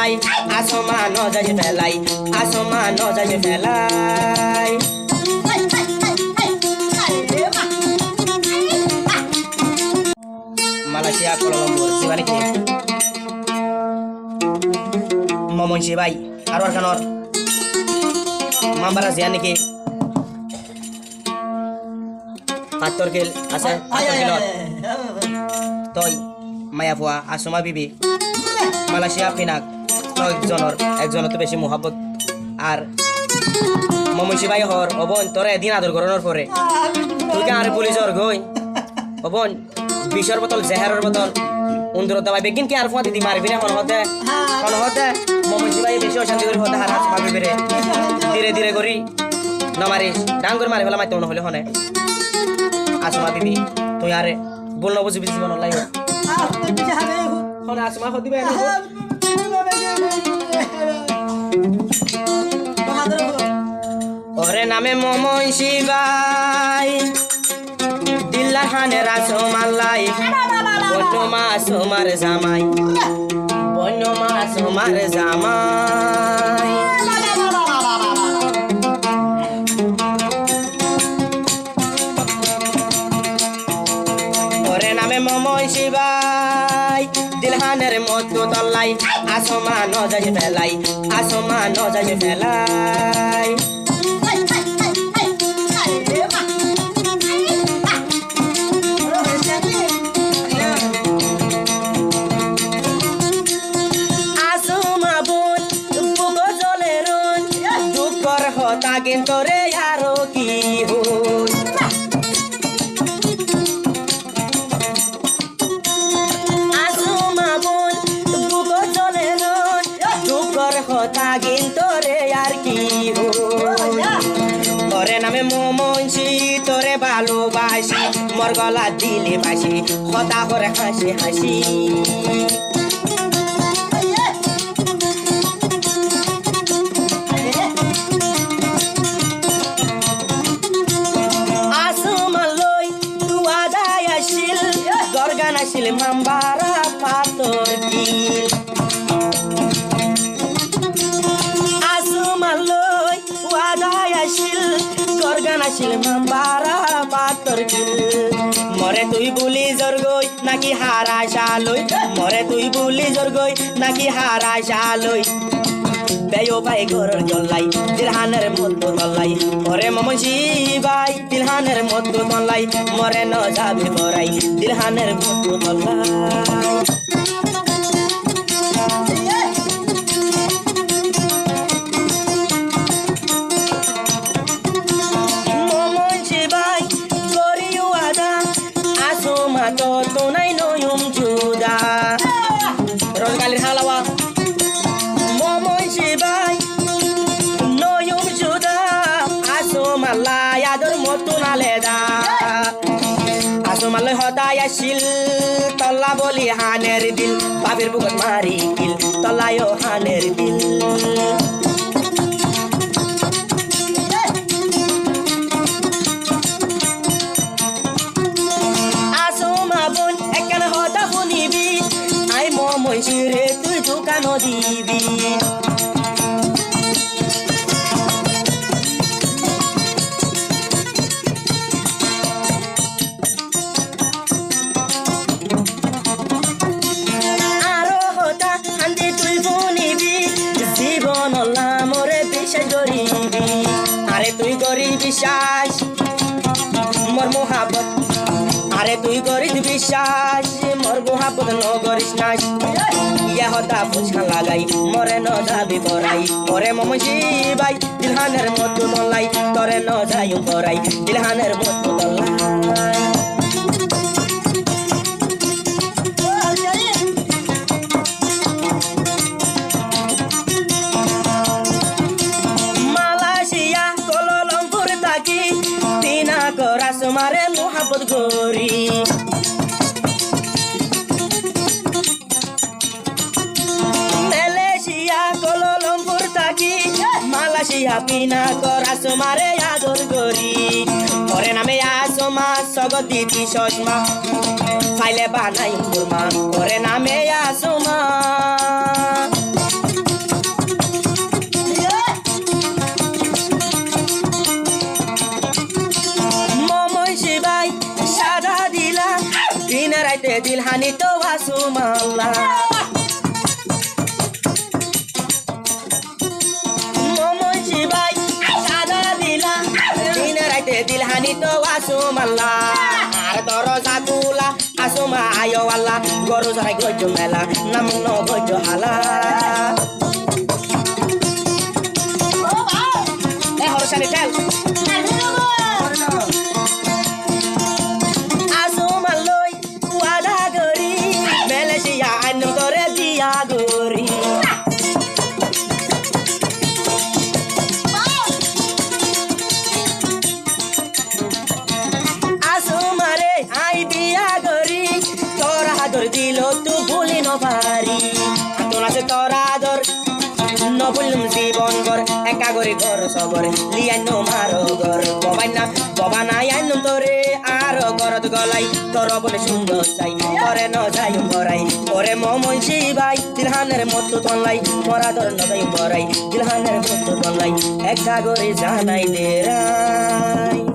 তল্লাই আসমান যায় ফেলাই আসমান যায় ফেলাই মালয়েশিয়া কোলালামপুর সিবানি কি মমন সিবাই আর খানর মামবারা জিয়া নাকি পাত্তর কিল আছে পাত্তর কিলত তই মায়া ফুয়া আসমা বিবি মালয়েশিয়া পিনাক একজনের তো বেশি মোহাব্বত আর মমনসি ভাই হর অবন তোরা এদিন আদর করানোর পরে তুই কে আর পুলিশর গই অবন বিষর বোতল জেহারের বোতল উন্দর দাবাই বেগিন কে আর ফুয়া দিদি মারবি না কোন হতে মমনসি ভাই বেশি অশান্তি করে হতে হারাস ভাবি বেরে ধীরে ধীরে করি না মারিস ডাঙ্গর মারি ফেলা মাইতে হলে হনে আসমা বিবি তুই আরে বল না বুঝবি জীবন লাই হনে আসমা হদিবে না ওরে নামে মমনসি ভাই দিল্লা হানে রাসমালাই বন্য মাছ মার জামাই বন্য মাছ মার জামাই ওরে নামে মমনসি ভাই দিলহানের মতো তল্লাই আসমান যায় ফেলাই আসমান যায় ফেলাই আসমা বোন বুক জলে রন দুঃখর হতা কিন্তু রে আরো কি হই কথা কিন্তু রে আর কি ওরে নামে মমনসি তোরে ভালোবাসি মোর গলা দিলে বাসি কথা করে হাসি হাসি আসমা লই তুয়া যায় আসিল গরগান আসিল মামবারা পাতর কিল গরগানাশিল মামবারা পাতর কিল মরে তুই বুলি জর্গই নাকি হারা শালই মরে তুই বুলি জর্গই নাকি হারা শালই বেয়ো ভাই ঘরের জল্লাই দিলহানের মতো তল্লাই মরে মমনসি ভাই দিলহানের মতো তল্লাই মরে ন যাবে পরাই দিলহানের মতো তল্লাই তো নাই নয়ুম জুদা রোজগালির হালাওয়া মমনসি ভাই নয়ুম জুদা আসমাল্লা আদর মতো নালেদা আসমাল্লা হদায় আসিল তল্লা বলি হানের দিল বাবির বুকত মারি কিল তল্লায়ও হানের দিল মমনসিরে তুই দোকান দিবি আরো হতা হান্দি তুই বনিবি জীবন মরে বিশ্বাস করিবি আরে তুই করি বিশ্বাস মোর মোহাবত আরে তুই করিস বিশ্বাস মোর মোহাবত ন করিস না ইয়া হতা ফুসকা লাগাই মরে ন যাবি পরাই মরে মমনসি ভাই দিলহানের মতো তল্লাই তরে ন যাইও পরাই দিলহানের মতো তল্লাই মালয়েশিয়া কোলালামপুর থাকি তিনা করাস মারে মোহাবত করি মালয়েশিয়া পিনা করাস মারে আদর করি ওরে নামে আসমা সগতি চশমা ফাইলে বানাই মুরমা ওরে নামে আসমা রাইতে দিল হানি তো আসু মাল্লা মমনসি ভাই সাদা দিলা দিন রাইতে দিল হানি তো আসু মাল্লা আর দরজা খুলা আসু মা আয়ো আল্লাহ গরু জরাই গজ্জ মেলা নাম ন গজ্জ হালা এ হরসানি ঠেল আসু মাল্লই ওয়াদা গরি মেলেশিয়া আইনম করে দিয়া গরি দিল তু ভুলি নপারি তোর আছে তোর আদর নবুলুম জীবন গর একা করে ঘর সবর লিয়ান মারো গর ববা নাই আইন তোরে আর গরত গলাই তোর বলে সুন্দর চাই তোরে ন যাই বরাই ওরে মমনসি ভাই দিলহানের মতো তনলাই মরা ধর ন যাই বরাই দিলহানের মতো তনলাই একা করে জানাই দে রাই